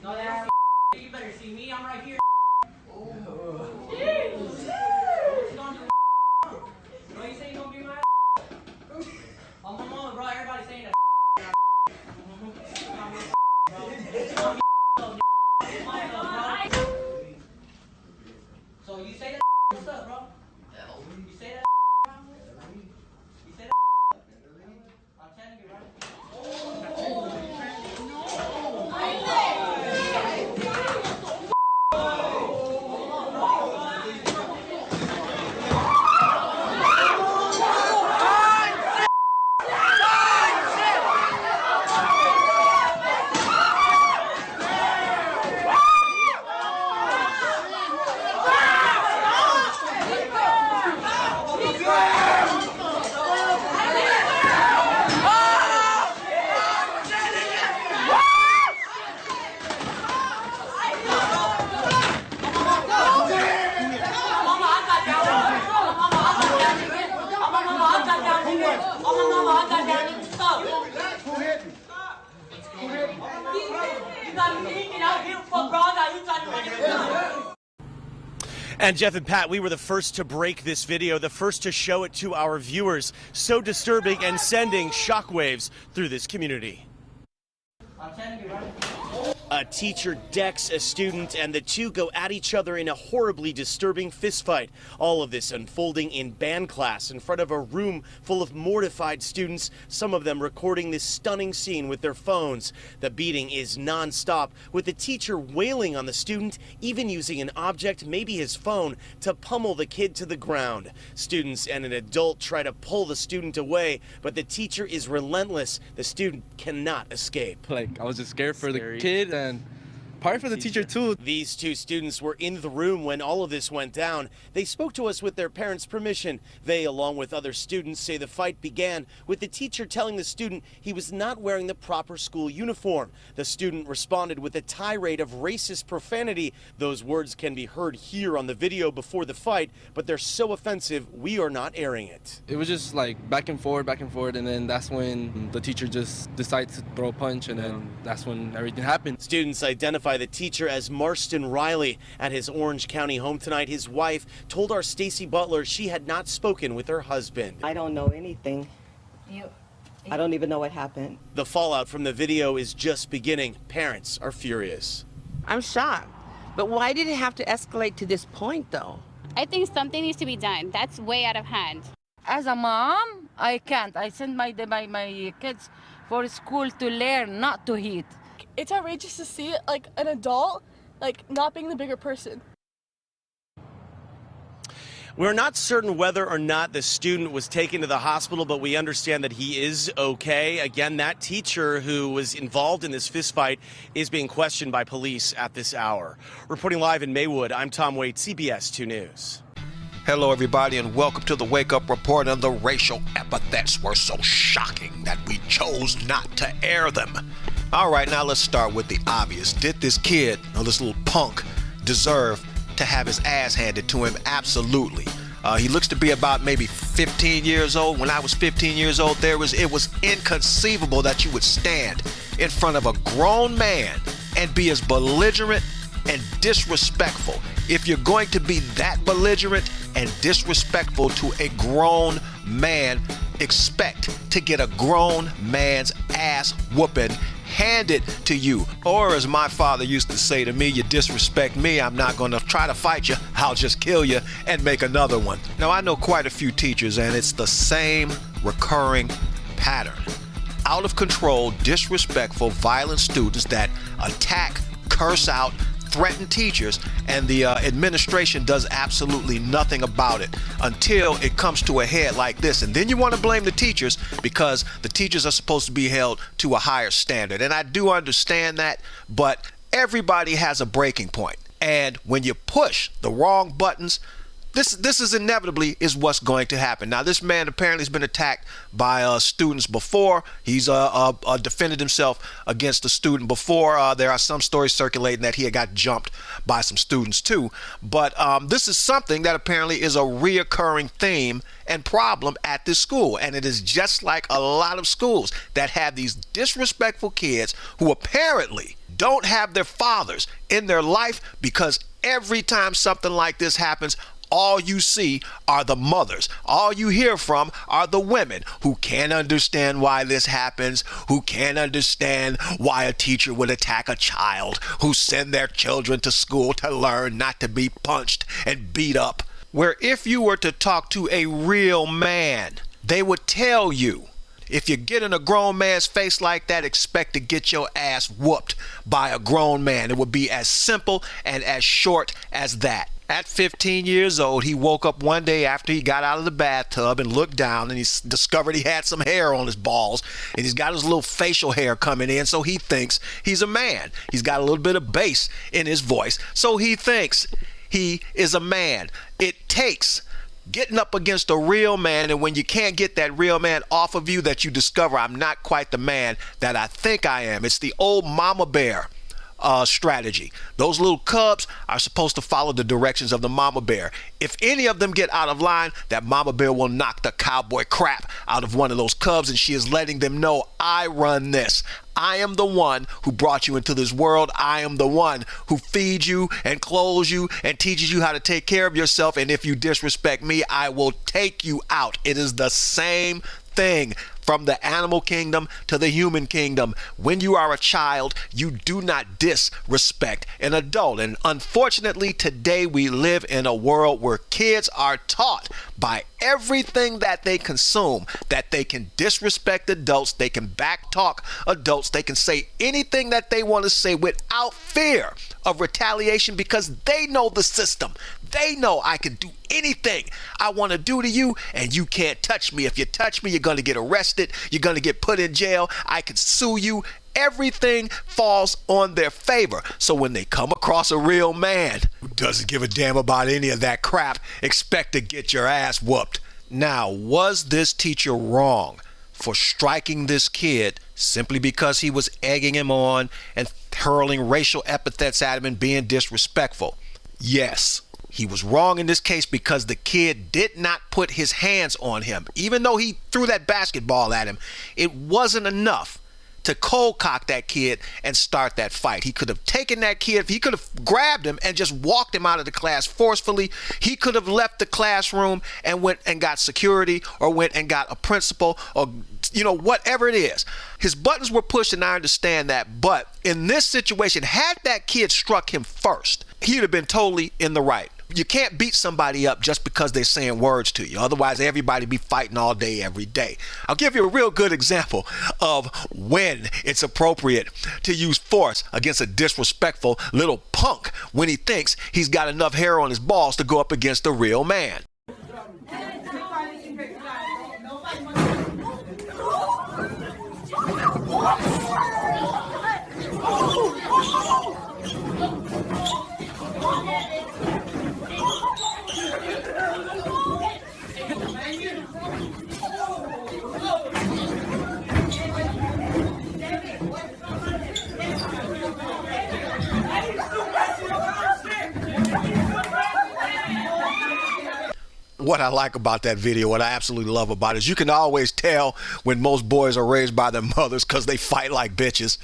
No, that's you better see me. I'm right here. Oh. What you gonna do? No, you say you gonna be my oh, my mama, bro. Everybody saying that. So you say that what's up, bro? You say that you say that I'm telling you, right? And Jeff and Pat, we were the first to break this video, the first to show it to our viewers. So disturbing and sending shockwaves through this community. I'm telling you, right? A teacher decks a student and the two go at each other in a horribly disturbing fistfight. All of this unfolding in band class in front of a room full of mortified students, some of them recording this stunning scene with their phones. The beating is nonstop, with the teacher wailing on the student, even using an object, maybe his phone, to pummel the kid to the ground. Students and an adult try to pull the student away, but the teacher is relentless. The student cannot escape. I was just scared for the kid and probably for the teacher too. These two students were in the room when all of this went down. They spoke to us with their parents' permission. They, along with other students, say the fight began with the teacher telling the student he was not wearing the proper school uniform. The student responded with a tirade of racist profanity. Those words can be heard here on the video before the fight, but they're so offensive, we are not airing it. It was just like back and forth, and then that's when the teacher just decided to throw a punch, and then that's when everything happened. Students identify the teacher as Marston Riley. At his Orange County home tonight, his wife told our Stacy Butler she had not spoken with her husband. I don't know anything. I don't even know what happened. The fallout from the video is just beginning. Parents are furious. I'm shocked. But why did it have to escalate to this point, though? I think something needs to be done. That's way out of hand. As a mom, I can't. I send my kids for school to learn, not to hit. It's outrageous to see it, like an adult, like not being the bigger person. We're not certain whether or not the student was taken to the hospital, but we understand that he is okay. Again, that teacher who was involved in this fistfight is being questioned by police at this hour. Reporting live in Maywood, I'm Tom Waite, CBS 2 News. Hello, everybody, and welcome to the Wake Up Report. And the racial epithets were so shocking that we chose not to air them. All right, now let's start with the obvious. Did this kid, or this little punk, deserve to have his ass handed to him? Absolutely. He looks to be about maybe 15 years old. When I was 15 years old, it was inconceivable that you would stand in front of a grown man and be as belligerent and disrespectful. If you're going to be that belligerent and disrespectful to a grown man, expect to get a grown man's ass whooping handed to you. Or as my father used to say to me, you disrespect me, I'm not going to try to fight you, I'll just kill you and make another one. Now, I know quite a few teachers, and it's the same recurring pattern. Out of control, disrespectful, violent students that attack, curse out, threaten teachers, and the administration does absolutely nothing about it until it comes to a head like this. And then you want to blame the teachers because the teachers are supposed to be held to a higher standard. And I do understand that, but everybody has a breaking point. And when you push the wrong buttons, This is inevitably is what's going to happen. Now, this man apparently has been attacked by students before. He's defended himself against a student before. There are some stories circulating that he had got jumped by some students too. But this is something that apparently is a reoccurring theme and problem at this school. And it is just like a lot of schools that have these disrespectful kids who apparently don't have their fathers in their life, because every time something like this happens, all you see are the mothers. All you hear from are the women who can't understand why this happens, who can't understand why a teacher would attack a child, who send their children to school to learn not to be punched and beat up. Where if you were to talk to a real man, they would tell you, if you get in a grown man's face like that, expect to get your ass whooped by a grown man. It would be as simple and as short as that. At 15 years old, he woke up one day after he got out of the bathtub and looked down, and he discovered he had some hair on his balls, and he's got his little facial hair coming in, so he thinks he's a man. He's got a little bit of bass in his voice, so he thinks he is a man. It takes getting up against a real man, and when you can't get that real man off of you, that you discover, I'm not quite the man that I think I am. It's the old mama bear strategy. Those little cubs are supposed to follow the directions of the mama bear. If any of them get out of line, that mama bear will knock the cowboy crap out of one of those cubs, and she is letting them know, I run this. I am the one who brought you into this world. I am the one who feeds you and clothes you and teaches you how to take care of yourself, and if you disrespect me, I will take you out. It is the same thing from the animal kingdom to the human kingdom. When you are a child, you do not disrespect an adult. And unfortunately, today we live in a world where kids are taught by everything that they consume that they can disrespect adults, they can backtalk adults, they can say anything that they want to say without fear of retaliation, because they know the system. They know I can do anything I want to do to you, and you can't touch me. If you touch me, you're going to get arrested. You're going to get put in jail. I can sue you. Everything falls on their favor. So when they come across a real man who doesn't give a damn about any of that crap, expect to get your ass whooped. Now, was this teacher wrong for striking this kid simply because he was egging him on and hurling racial epithets at him and being disrespectful? Yes. He was wrong in this case because the kid did not put his hands on him. Even though he threw that basketball at him, it wasn't enough to cold cock that kid and start that fight. He could have taken that kid, he could have grabbed him and just walked him out of the class forcefully. He could have left the classroom and went and got security, or went and got a principal, or whatever it is. His buttons were pushed, and I understand that. But in this situation, had that kid struck him first, he'd have been totally in the right. You can't beat somebody up just because they're saying words to you. Otherwise, everybody be fighting all day, every day. I'll give you a real good example of when it's appropriate to use force against a disrespectful little punk when he thinks he's got enough hair on his balls to go up against a real man. What I like about that video, what I absolutely love about it, is you can always tell when most boys are raised by their mothers, because they fight like bitches.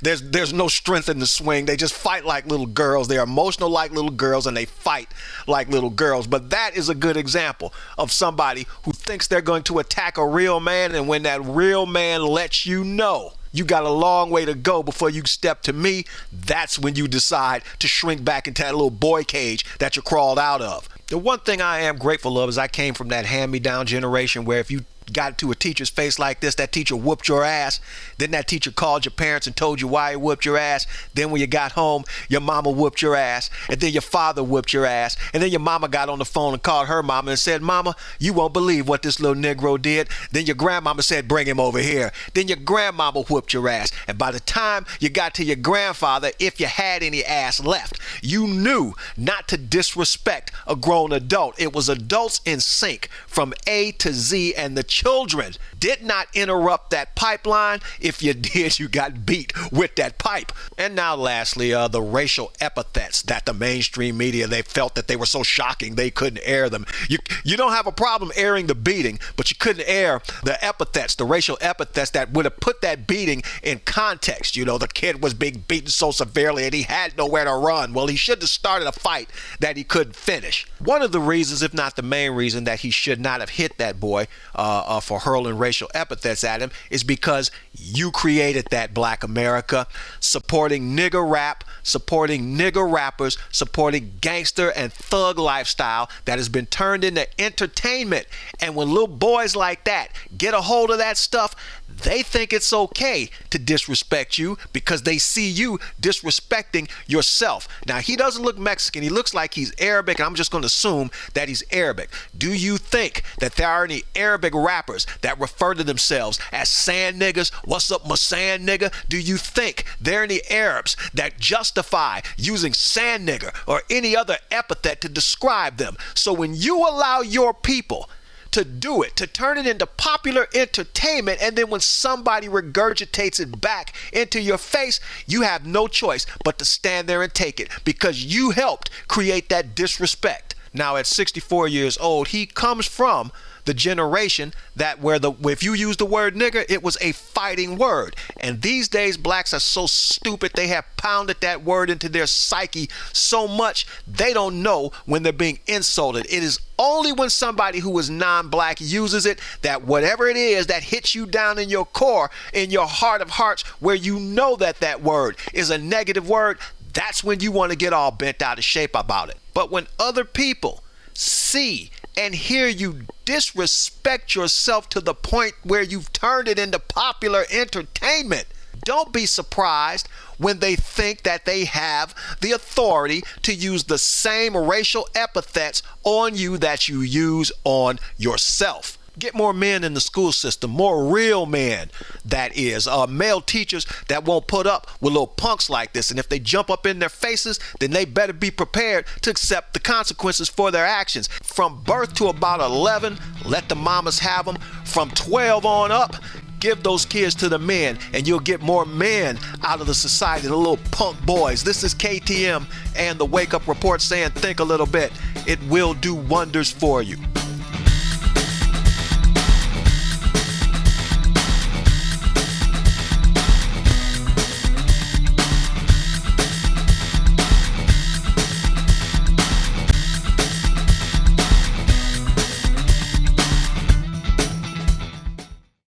There's no strength in the swing. They just fight like little girls. They're emotional like little girls, and they fight like little girls. But that is a good example of somebody who thinks they're going to attack a real man, and when that real man lets you know you got a long way to go before you step to me, that's when you decide to shrink back into that little boy cage that you crawled out of. The one thing I am grateful of is I came from that hand-me-down generation where if you got into a teacher's face like this, that teacher whooped your ass. Then that teacher called your parents and told you why he whooped your ass. Then when you got home, your mama whooped your ass. And then your father whooped your ass. And then your mama got on the phone and called her mama and said, Mama, you won't believe what this little Negro did. Then your grandmama said, bring him over here. Then your grandmama whooped your ass. And by the time you got to your grandfather, if you had any ass left, you knew not to disrespect a grown adult. It was adults in sync from A to Z, and the children did not interrupt that pipeline. If you did, you got beat with that pipe. And now lastly, the racial epithets that the mainstream media, they felt that they were so shocking they couldn't air them. You don't have a problem airing the beating, but you couldn't air the epithets, the racial epithets that would have put that beating in context. You know, the kid was being beaten so severely and he had nowhere to run. Well, he should have started a fight that he couldn't finish. One of the reasons, if not the main reason, that he should not have hit that boy for hurling racial epithets at him is because you created that, Black America, supporting nigger rap, supporting nigger rappers, supporting gangster and thug lifestyle that has been turned into entertainment. And when little boys like that get a hold of that stuff, they think it's okay to disrespect you because they see you disrespecting yourself. Now, he doesn't look Mexican. He looks like he's Arabic, and I'm just going to assume that he's Arabic. Do you think that there are any Arabic rappers that refer to themselves as sand niggas? What's up, my sand nigga? Do you think there are any Arabs that justify using sand nigger or any other epithet to describe them? So when you allow your people to do it, to turn it into popular entertainment, and then when somebody regurgitates it back into your face, you have no choice but to stand there and take it because you helped create that disrespect. Now, at 64 years old, he comes from the generation that if you use the word nigger, it was a fighting word. And these days, blacks are so stupid, they have pounded that word into their psyche so much, they don't know when they're being insulted. It is only when somebody who is non-black uses it that whatever it is that hits you down in your core, in your heart of hearts, where you know that that word is a negative word, that's when you want to get all bent out of shape about it. But when other people see and hear you disrespect yourself to the point where you've turned it into popular entertainment, don't be surprised when they think that they have the authority to use the same racial epithets on you that you use on yourself. Get more men in the school system, more real men, that is. Male teachers that won't put up with little punks like this. And if they jump up in their faces, then they better be prepared to accept the consequences for their actions. From birth to about 11, let the mamas have them. From 12 on up, give those kids to the men, and you'll get more men out of the society than little punk boys. This is KTM and the Wake Up Report saying think a little bit. It will do wonders for you.